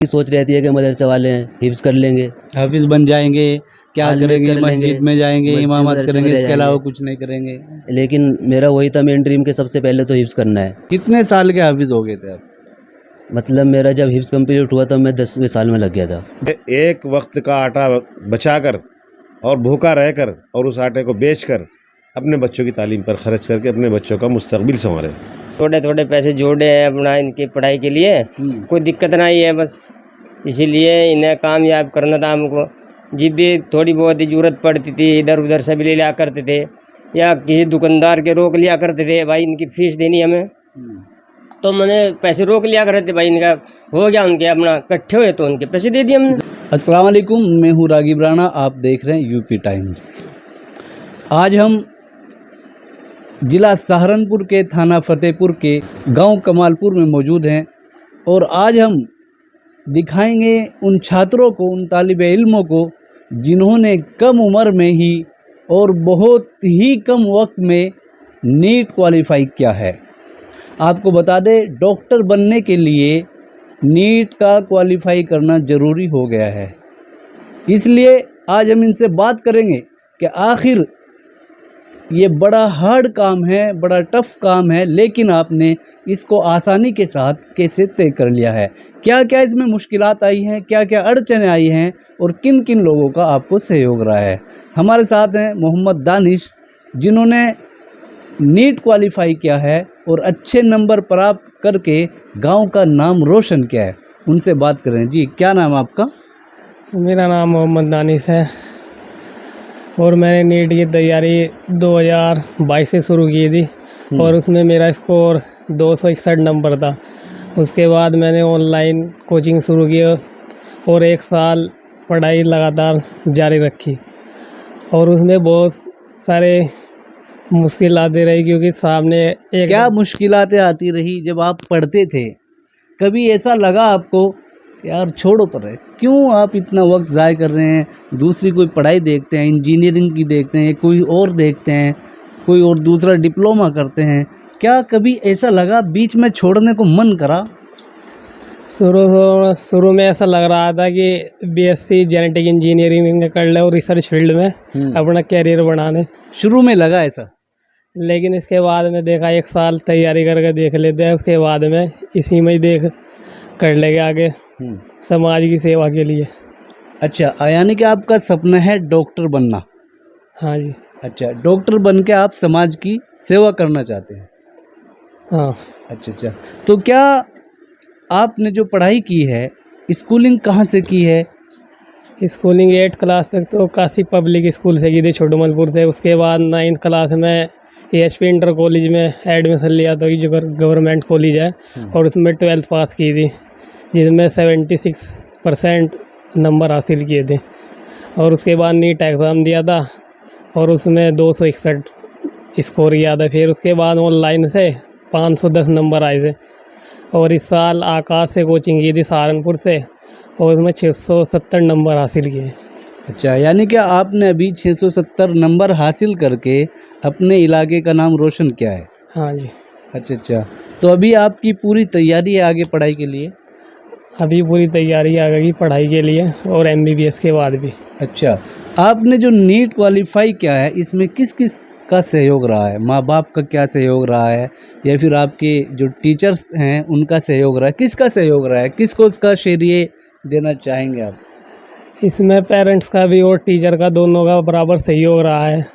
सोच रहती है कि मदरसे वाले हैं हिफ्ज़ कर लेंगे, हाफिज बन जाएंगे, क्या आलिम करेंगे, कर लेंगे, मस्जिद में जाएंगे, मस्जिद इमामत मदरसे में करेंगे, रह इसके अलावा जाएंगे। कुछ नहीं करेंगे। लेकिन मेरा वही था मेन ड्रीम कि सबसे पहले तो हिफ्ज़ करना है। कितने साल के हाफिज हो गए थे आप? मतलब मेरा जब हिफ्ज़ कंप्लीट हुआ तब मैं 10वें साल में लग गया था। एक वक्त का आटा बचाकर और भूखा रहकर और उस आटे को बेचकर अपने बच्चों की तालीम पर खर्च करके अपने बच्चों का मुस्तकबिल संवारे। थोड़े थोड़े पैसे जोड़े हैं अपना इनकी पढ़ाई के लिए, कोई दिक्कत नहीं है, बस इसीलिए इन्हें कामयाब करना था हमको। जब भी थोड़ी बहुत ही ज़रूरत पड़ती थी इधर उधर से भी ले लिया करते थे या किसी दुकानदार के रोक लिया करते थे, भाई इनकी फ़ीस देनी हमें, तो मैंने पैसे रोक लिया करते थे, भाई इनका हो गया, उनके अपना इकट्ठे हुए तो उनके पैसे दे दिए हमने। अस्सलाम वालेकुम, मैं हूँ रागिब राणा, आप देख रहे हैं यूपी टाइम्स। आज हम ज़िला सहारनपुर के थाना फतेहपुर के गांव कमालपुर में मौजूद हैं और आज हम दिखाएंगे उन छात्रों को, उन तालिब इल्मों को जिन्होंने कम उम्र में ही और बहुत ही कम वक्त में नीट क्वालिफाई किया है। आपको बता दें, डॉक्टर बनने के लिए नीट का क्वालिफाई करना ज़रूरी हो गया है। इसलिए आज हम इनसे बात करेंगे कि आखिर ये बड़ा हार्ड काम है, बड़ा टफ़ काम है, लेकिन आपने इसको आसानी के साथ कैसे तय कर लिया है, क्या क्या इसमें मुश्किलात आई हैं, क्या क्या अड़चनें आई हैं और किन किन लोगों का आपको सहयोग रहा है। हमारे साथ हैं मोहम्मद दानिश, जिन्होंने नीट क्वालिफाई किया है और अच्छे नंबर प्राप्त करके गांव का नाम रोशन किया है। उनसे बात करें। जी, क्या नाम है आपका? मेरा नाम मोहम्मद दानिश है और मैंने नीट की तैयारी 2022 से शुरू की थी और उसमें मेरा स्कोर 261 नंबर था। उसके बाद मैंने ऑनलाइन कोचिंग शुरू की और 1 साल पढ़ाई लगातार जारी रखी और उसमें बहुत सारे मुश्किल आती रही, क्योंकि सामने एक क्या मुश्किलातें आती रही जब आप पढ़ते थे? कभी ऐसा लगा आपको यार छोड़ो पर क्यों आप इतना वक्त ज़ाय कर रहे हैं, दूसरी कोई पढ़ाई देखते हैं, इंजीनियरिंग की देखते हैं, कोई और देखते हैं, कोई और दूसरा डिप्लोमा करते हैं, क्या कभी ऐसा लगा बीच में छोड़ने को मन करा? शुरू में ऐसा लग रहा था कि बीएससी जेनेटिक इंजीनियरिंग कर ले और रिसर्च फील्ड में अपना कैरियर बनाने, शुरू में लगा ऐसा, लेकिन इसके बाद में देखा 1 साल तैयारी करके देख लेते हैं, उसके बाद में इसी में ही देख कर लेंगे आगे समाज की सेवा के लिए। अच्छा, यानी कि आपका सपना है डॉक्टर बनना? हाँ जी। अच्छा, डॉक्टर बन के आप समाज की सेवा करना चाहते हैं? हाँ। अच्छा, तो क्या आपने जो पढ़ाई की है, स्कूलिंग कहाँ से की है? स्कूलिंग 8 क्लास तक तो काशी पब्लिक स्कूल से की थी, छोटूमलपुर से। उसके बाद 9th क्लास में एएचपी इंटर कॉलेज में एडमिशन लिया था, जो गवर्नमेंट कॉलेज है, और उसमें 12th पास की थी, जिसमें 76% नंबर हासिल किए थे। और उसके बाद नीट एग्ज़ाम दिया था और उसमें 261 स्कोर किया था। फिर उसके बाद ऑनलाइन से 510 नंबर आए थे और इस साल आकाश से कोचिंग की थी सहारनपुर से और उसमें 670 नंबर हासिल किए। अच्छा, यानी कि आपने अभी 670 नंबर हासिल करके अपने इलाके का नाम रोशन किया है? हाँ जी। अच्छा, तो अभी आपकी पूरी तैयारी है आगे पढ़ाई के लिए? अभी पूरी तैयारी आ गई पढ़ाई के लिए और एमबीबीएस के बाद भी। अच्छा, आपने जो नीट क्वालिफाई किया है, इसमें किस किस का सहयोग रहा है? माँ बाप का क्या सहयोग रहा है या फिर आपके जो टीचर्स हैं उनका सहयोग रहा है? किसका सहयोग रहा है, किसको इसका श्रेय देना चाहेंगे आप? इसमें पेरेंट्स का भी और टीचर का, दोनों का बराबर सहयोग रहा है।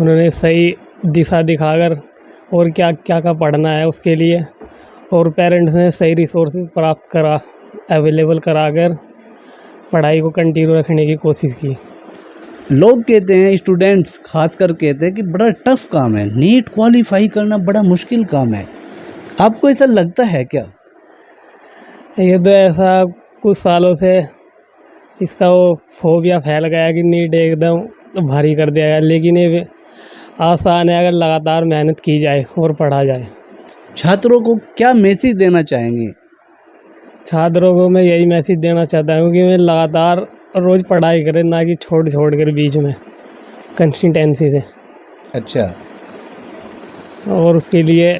उन्होंने सही दिशा दिखाकर और क्या क्या का पढ़ना है उसके लिए, और पेरेंट्स ने सही रिसोर्सेज प्राप्त करा, अवेलेबल कराकर पढ़ाई को कंटिन्यू रखने की कोशिश की। लोग कहते हैं, स्टूडेंट्स खासकर कहते हैं कि बड़ा टफ काम है, नीट क्वालिफाई करना बड़ा मुश्किल काम है। आपको ऐसा लगता है क्या? ये तो ऐसा कुछ सालों से इसका वो फोबिया फैल गया कि नीट एकदम भारी कर दिया गया, लेकिन ये आसान है अगर लगातार मेहनत की जाए और पढ़ा जाए। छात्रों को क्या मैसेज देना चाहेंगे? छात्रों को मैं यही मैसेज देना चाहता हूँ कि मैं लगातार रोज़ पढ़ाई करें, ना कि छोड़ कर बीच में, कंसिस्टेंसी से। अच्छा, और उसके लिए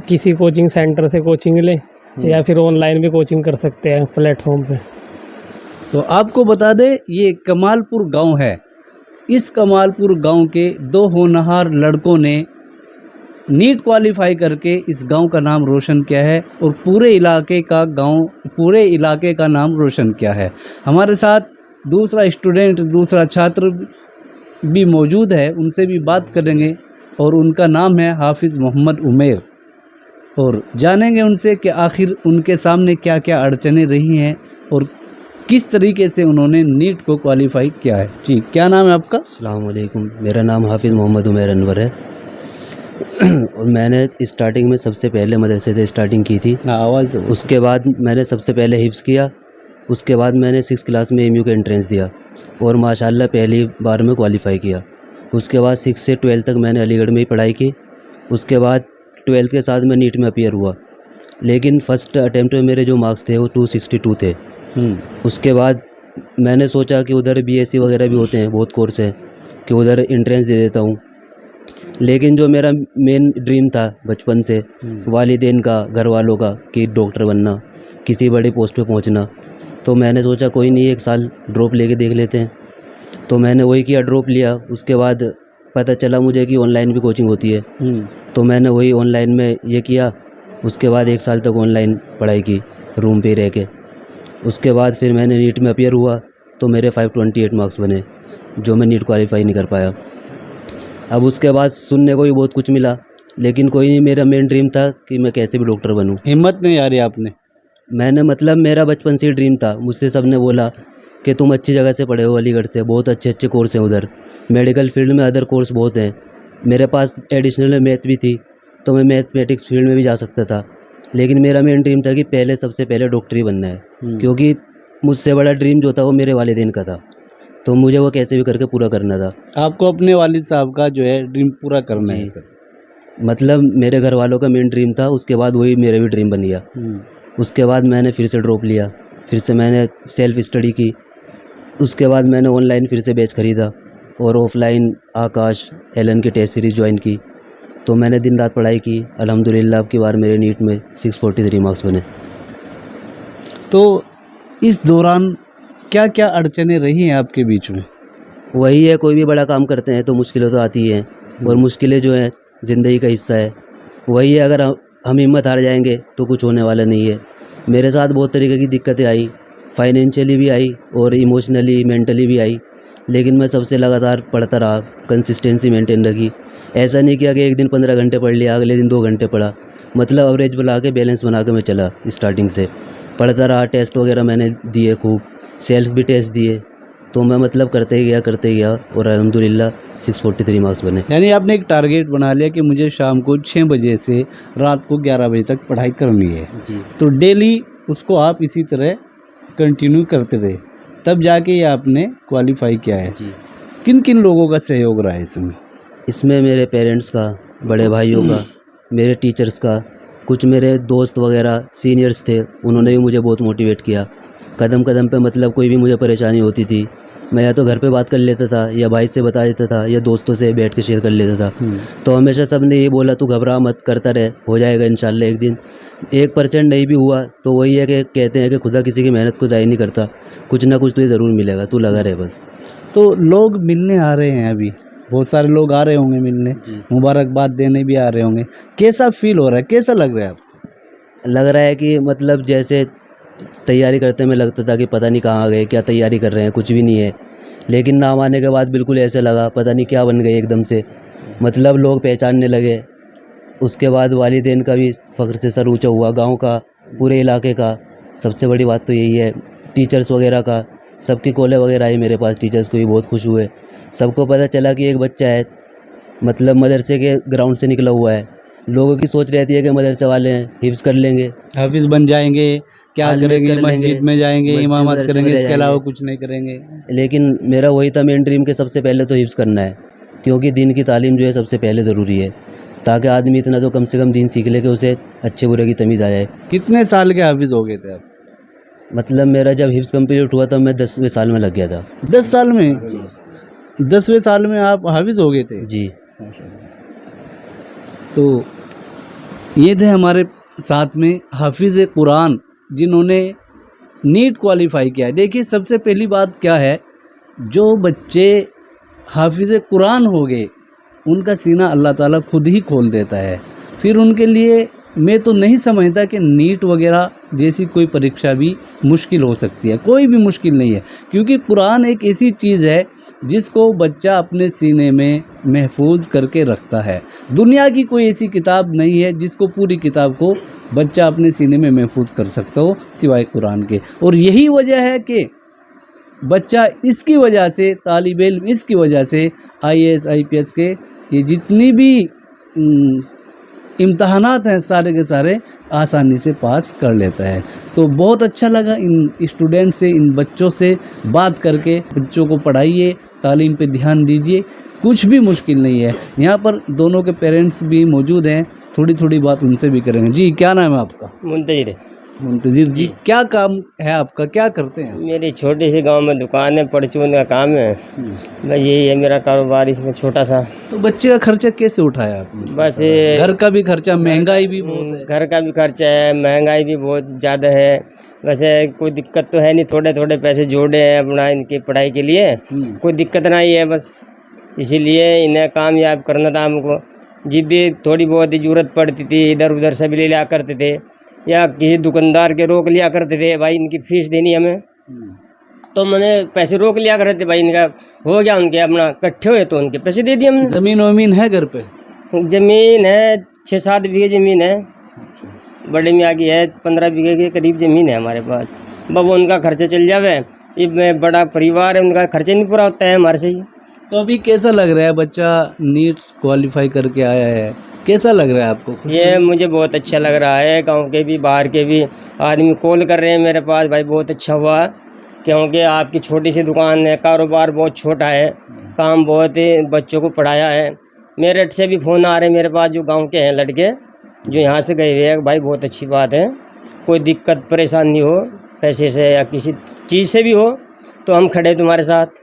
किसी कोचिंग सेंटर से कोचिंग लें या फिर ऑनलाइन भी कोचिंग कर सकते हैं प्लेटफॉर्म पे। तो आपको बता दें ये कमालपुर गांव है। इस कमालपुर गांव के 2 होनहार लड़कों ने नीट क्वालिफाई करके इस गांव का नाम रोशन किया है और पूरे इलाके का नाम रोशन किया है। हमारे साथ दूसरा छात्र भी मौजूद है, उनसे भी बात करेंगे और उनका नाम है हाफिज़ मोहम्मद उमेर और जानेंगे उनसे कि आखिर उनके सामने क्या क्या अड़चनें रही हैं और किस तरीके से उन्होंने नीट को क्वालिफाई किया है। जी, क्या नाम है आपका? अस्सलाम वालेकुम, मेरा नाम हाफिज़ मोहम्मद उमेर अनवर है। और मैंने स्टार्टिंग में सबसे पहले मदरसे से स्टार्टिंग की थी। आवाज़ उसके बाद मैंने सबसे पहले हिफ्ज़ किया। उसके बाद मैंने 6th क्लास में एमयू का एंट्रेंस दिया और माशाल्लाह पहली बार में क्वालिफ़ाई किया। उसके बाद 6 से 12 तक मैंने अलीगढ़ में ही पढ़ाई की। उसके बाद 12th के साथ मैं नीट में अपीयर हुआ, लेकिन फ़र्स्ट अटैम्प्ट में मेरे जो मार्क्स थे वो 262 थे। उसके बाद मैंने सोचा कि उधर बीएससी वगैरह भी होते हैं, बहुत कोर्स हैं, कि उधर एंट्रेंस दे देता हूँ। लेकिन जो मेरा मेन ड्रीम था बचपन से, वालिदैन का, घर वालों का, कि डॉक्टर बनना, किसी बड़ी पोस्ट पे पहुँचना, तो मैंने सोचा कोई नहीं 1 साल ड्रॉप लेके देख लेते हैं। तो मैंने वही किया, ड्रॉप लिया। उसके बाद पता चला मुझे कि ऑनलाइन भी कोचिंग होती है, तो मैंने वही ऑनलाइन में ये किया। उसके बाद 1 साल तक ऑनलाइन पढ़ाई की, रूम पे रह के। उसके बाद फिर मैंने नीट में अपीयर हुआ तो मेरे 528 मार्क्स बने, जो मैं नीट क्वालिफाई नहीं कर पाया। अब उसके बाद सुनने को भी बहुत कुछ मिला, लेकिन कोई नहीं, मेरा मेन ड्रीम था कि मैं कैसे भी डॉक्टर बनूं। हिम्मत नहीं आ रही आपने? मैंने मतलब मेरा बचपन से ही ड्रीम था। मुझसे सबने बोला कि तुम अच्छी जगह से पढ़े हो, अलीगढ़ से, बहुत अच्छे अच्छे कोर्स हैं उधर, मेडिकल फील्ड में अदर कोर्स बहुत हैं। मेरे पास एडिशनल में मैथ भी थी, तो मैं मैथमेटिक्स फील्ड में भी जा सकता था। लेकिन मेरा मेन ड्रीम था कि सबसे पहले डॉक्टर ही बनना है, क्योंकि मुझसे बड़ा ड्रीम जो था वो मेरे वालिदैन का था, तो मुझे वो कैसे भी करके पूरा करना था। आपको अपने वालिद साहब का जो है ड्रीम पूरा करना है सर? मतलब मेरे घर वालों का मेन ड्रीम था, उसके बाद वही मेरा भी ड्रीम बन गया। उसके बाद मैंने फिर से ड्रॉप लिया, फिर से मैंने सेल्फ स्टडी की। उसके बाद मैंने ऑनलाइन फिर से बैच ख़रीदा और ऑफलाइन आकाश एलन की टेस्ट सीरीज़ ज्वाइन की। तो मैंने दिन रात पढ़ाई की। अल्हम्दुलिल्लाह अब की बार मेरे नीट में 643 मार्क्स बने। तो इस दौरान क्या क्या अड़चनें रही हैं आपके बीच में? वही है, कोई भी बड़ा काम करते हैं तो मुश्किलें तो आती हैं, और मुश्किलें जो हैं ज़िंदगी का हिस्सा है। वही है, अगर हम हिम्मत हार जाएंगे तो कुछ होने वाला नहीं है। मेरे साथ बहुत तरीके की दिक्कतें आई, फाइनेंशियली भी आई और इमोशनली मेंटली भी आई, लेकिन मैं सबसे लगातार पढ़ता रहा, कंसिस्टेंसी मेंटेन रखी। ऐसा नहीं किया कि एक दिन 15 घंटे पढ़ लिया, अगले दिन 2 घंटे पढ़ा। मतलब एवरेज बना के, बैलेंस बना के मैं चला। स्टार्टिंग से पढ़ता रहा, टेस्ट वगैरह मैंने दिए खूब, सेल्फ भी टेस्ट दिए। तो मैं मतलब करते ही गया और अल्हम्दुलिल्लाह 643 मार्क्स बने। यानी आपने एक टारगेट बना लिया कि मुझे शाम को 6 बजे से रात को 11 बजे तक पढ़ाई करनी है जी। तो डेली उसको आप इसी तरह कंटिन्यू करते रहे, तब जाके ये आपने क्वालिफाई किया है। जी। किन किन लोगों का सहयोग रहा है इसमें? इसमें मेरे पेरेंट्स का, बड़े भाइयों का, मेरे टीचर्स का, कुछ मेरे दोस्त वगैरह सीनियर्स थे, उन्होंने भी मुझे बहुत मोटिवेट किया। कदम कदम पे मतलब कोई भी मुझे परेशानी होती थी, मैं या तो घर पे बात कर लेता था, या भाई से बता देता था, या दोस्तों से बैठ के शेयर कर लेता था। तो हमेशा सब ने ये बोला, तू घबरा मत, करता रहे, हो जाएगा इंशाल्लाह एक दिन। 1% नहीं भी हुआ तो वही है कि कहते हैं कि खुदा किसी की मेहनत को ज़ाया नहीं करता, कुछ ना कुछ तो ये ज़रूर मिलेगा, तू लगा रहे बस। तो लोग मिलने आ रहे हैं, अभी बहुत सारे लोग आ रहे होंगे मिलने, मुबारकबाद देने भी आ रहे होंगे। कैसा फील हो रहा है, कैसा लग रहा है आपको? लग रहा है कि मतलब जैसे तैयारी करते में लगता था कि पता नहीं कहाँ आ गए, क्या तैयारी कर रहे हैं, कुछ भी नहीं है। लेकिन नाम आने के बाद बिल्कुल ऐसे लगा पता नहीं क्या बन गए एकदम से, मतलब लोग पहचानने लगे। उसके बाद वालिदैन का भी फ़ख्र से सर ऊँचा हुआ, गांव का, पूरे इलाके का। सबसे बड़ी बात तो यही है, टीचर्स वगैरह का, सबकी कॉलें वगैरह आई मेरे पास, टीचर्स को भी बहुत खुश हुए। सबको पता चला कि एक बच्चा है, मतलब मदरसे के ग्राउंड से निकला हुआ है। लोगों की सोच रहती है कि मदरसे वाले हैं, हिफ्ज़ कर लेंगे, हाफिज़ बन जाएंगे, क्या आलिम करेंगे, कर मस्जिद लेंगे, में जाएंगे, मस्जिद इमामत मदरसे करेंगे, में इसके जाएंगे। अलावा कुछ नहीं करेंगे। लेकिन मेरा वही था मेन ड्रीम कि सबसे पहले तो हिफ्ज़ करना है, क्योंकि दीन की तालीम जो है सबसे पहले ज़रूरी है, ताकि आदमी इतना तो कम से कम दीन सीख ले कि उसे अच्छे बुरे की तमीज़ आ जाए। कितने साल के हाफिज़ हो गए थे आप? मतलब मेरा जब हिफ्ज़ कंप्लीट हुआ तब मैं 10वें साल में लग गया था। 10 साल में? 10वें साल में आप हाफिज़ हो गए थे? जी। तो ये थे हमारे साथ में हाफिज़ कुरान जिन्होंने नीट क्वालिफाई किया है। देखिए सबसे पहली बात क्या है, जो बच्चे हाफिज़ कुरान हो गए उनका सीना अल्लाह ताला खुद ही खोल देता है। फिर उनके लिए मैं तो नहीं समझता कि नीट वगैरह जैसी कोई परीक्षा भी मुश्किल हो सकती है। कोई भी मुश्किल नहीं है, क्योंकि कुरान एक ऐसी चीज़ है जिसको बच्चा अपने सीने में महफूज करके रखता है। दुनिया की कोई ऐसी किताब नहीं है जिसको पूरी किताब को बच्चा अपने सीने में महफूज कर सकता हो सिवाय कुरान के। और यही वजह है कि बच्चा इसकी वजह से, तालिब इल्म इसकी वजह से IAS IPS के ये जितनी भी इम्तहानात हैं सारे के सारे आसानी से पास कर लेता है। तो बहुत अच्छा लगा इन स्टूडेंट से, इन बच्चों से बात करके। बच्चों को पढ़ाइए, तालीम पे ध्यान दीजिए, कुछ भी मुश्किल नहीं है। यहाँ पर दोनों के पेरेंट्स भी मौजूद हैं, थोड़ी थोड़ी बात उनसे भी करेंगे। जी क्या नाम है आपका? मुंतजिर। मुंतजिर जी, क्या काम है आपका, क्या करते हैं? मेरी छोटी सी गांव में दुकान है, परचून का काम है। मैं यही है मेरा कारोबार, इसमें छोटा सा। तो बच्चे का खर्चा कैसे उठाया आपने? बस घर का भी खर्चा, महंगाई भी बहुत है। घर का भी खर्चा है, महंगाई भी बहुत ज़्यादा है। वैसे कोई दिक्कत तो है नहीं, थोड़े थोड़े पैसे जोड़े हैं अपना इनकी पढ़ाई के लिए, कोई दिक्कत नहीं है। बस इसीलिए इन्हें कामयाब करना था हमको। जब भी थोड़ी बहुत ही ज़रूरत पड़ती थी, इधर उधर से भी ले लिया करते थे, या किसी दुकानदार के रोक लिया करते थे, भाई इनकी फीस देनी हमें, तो मैंने पैसे रोक लिया करते थे। भाई इनका हो गया, उनके अपना इकट्ठे हुए तो उनके पैसे दे दिए हमने। जमीन वमीन है घर पे? ज़मीन है 6-7 बीघे ज़मीन है, बड़े मियाँ की है 15 बीघे के करीब ज़मीन है हमारे पास। बाबू उनका खर्चा चल जावे, ये बड़ा परिवार है, उनका खर्चा नहीं पूरा होता है हमारे से ही। तो अभी कैसा लग रहा है, बच्चा नीट क्वालिफाई करके आया है, कैसा लग रहा है आपको? ये मुझे बहुत अच्छा लग रहा है। गांव के भी बाहर के भी आदमी कॉल कर रहे हैं मेरे पास, भाई बहुत अच्छा हुआ, क्योंकि आपकी छोटी सी दुकान है, कारोबार बहुत छोटा है, काम बहुत है, बच्चों को पढ़ाया है। मेरठ से भी फ़ोन आ रहे हैं मेरे पास, जो गांव के हैं लड़के जो यहाँ से गए हुए हैं। भाई बहुत अच्छी बात है, कोई दिक्कत परेशानी हो पैसे से या किसी चीज़ से भी हो तो हम खड़े तुम्हारे साथ।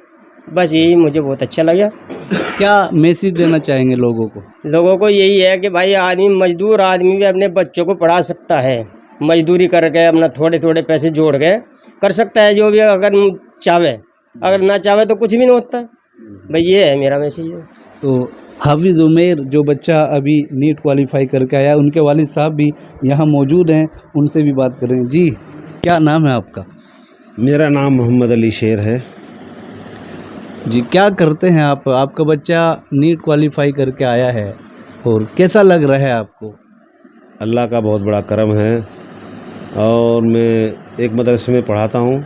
बस यही मुझे बहुत अच्छा लगा। क्या मैसेज देना चाहेंगे लोगों को? लोगों को यही है कि भाई आदमी, मजदूर आदमी भी अपने बच्चों को पढ़ा सकता है, मजदूरी करके अपना थोड़े थोड़े पैसे जोड़ के कर सकता है जो भी, अगर चाहे। अगर ना चाहे तो कुछ भी नहीं होता। भाई ये है मेरा मैसेज। तो हाफिज़ उमेर जो बच्चा अभी नीट क्वालिफाई करके आया, उनके वालिद साहब भी यहाँ मौजूद हैं, उनसे भी बात करेंगे। जी क्या नाम है आपका? मेरा नाम मोहम्मद अली शेर है। जी क्या करते हैं आप? आपका बच्चा नीट क्वालिफाई करके आया है और कैसा लग रहा है आपको? अल्लाह का बहुत बड़ा करम है, और मैं एक मदरसे में पढ़ाता हूँ।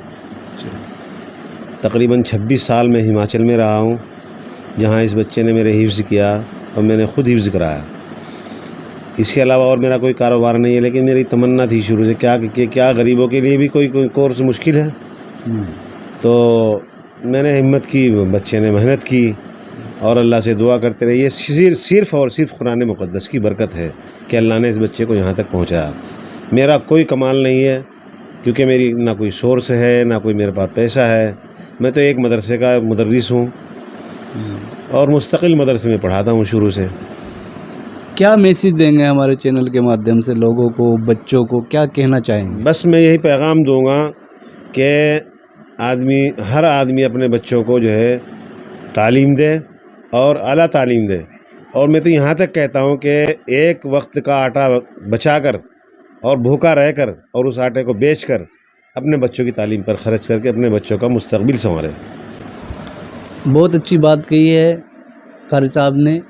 तकरीबन 26 साल में हिमाचल में रहा हूँ, जहाँ इस बच्चे ने मेरे हिफ्ज़ किया और मैंने ख़ुद हिफ्ज़ कराया। इसके अलावा और मेरा कोई कारोबार नहीं है, लेकिन मेरी तमन्ना थी शुरू से क्या गरीबों के लिए भी कोई कोर्स मुश्किल है। तो मैंने हिम्मत की, बच्चे ने मेहनत की, और अल्लाह से दुआ करते रहे। ये सिर्फ़ और सिर्फ कुरान मुक़द्दस की बरकत है कि अल्लाह ने इस बच्चे को यहाँ तक पहुँचाया। मेरा कोई कमाल नहीं है, क्योंकि मेरी ना कोई सोर्स है, ना कोई मेरे पास पैसा है। मैं तो एक मदरसे का मुदर्रिस हूँ और मुस्तकिल मदरसे में पढ़ाता हूँ शुरू से। क्या मैसेज देंगे हमारे चैनल के माध्यम से लोगों को, बच्चों को, क्या कहना चाहेंगे? बस मैं यही पैगाम दूँगा कि हर आदमी अपने बच्चों को जो है तालीम दे और आला तालीम दे। और मैं तो यहाँ तक कहता हूँ कि एक वक्त का आटा बचाकर और भूखा रहकर और उस आटे को बेचकर अपने बच्चों की तालीम पर ख़र्च करके अपने बच्चों का मुस्तकबिल संवारे। बहुत अच्छी बात कही है कारी साहब ने।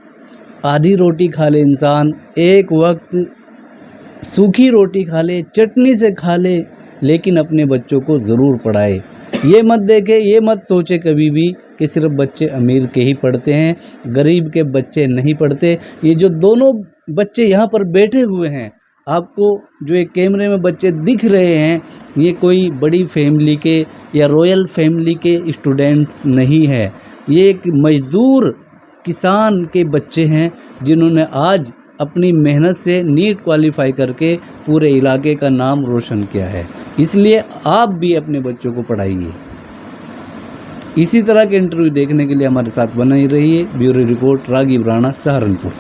आधी रोटी खा ले इंसान, एक वक्त सूखी रोटी खा ले, चटनी से खा ले, लेकिन अपने बच्चों को ज़रूर पढ़ाए। ये मत देखे, ये मत सोचे कभी भी कि सिर्फ बच्चे अमीर के ही पढ़ते हैं, गरीब के बच्चे नहीं पढ़ते। ये जो दोनों बच्चे यहाँ पर बैठे हुए हैं, आपको जो एक कैमरे में बच्चे दिख रहे हैं, ये कोई बड़ी फैमिली के या रॉयल फैमिली के स्टूडेंट्स नहीं है। ये एक मज़दूर किसान के बच्चे हैं जिन्होंने आज अपनी मेहनत से नीट क्वालिफाई करके पूरे इलाके का नाम रोशन किया है। इसलिए आप भी अपने बच्चों को पढ़ाइए। इसी तरह के इंटरव्यू देखने के लिए हमारे साथ बने रहिए। ब्यूरो रिपोर्ट रागी ब्राना, सहारनपुर।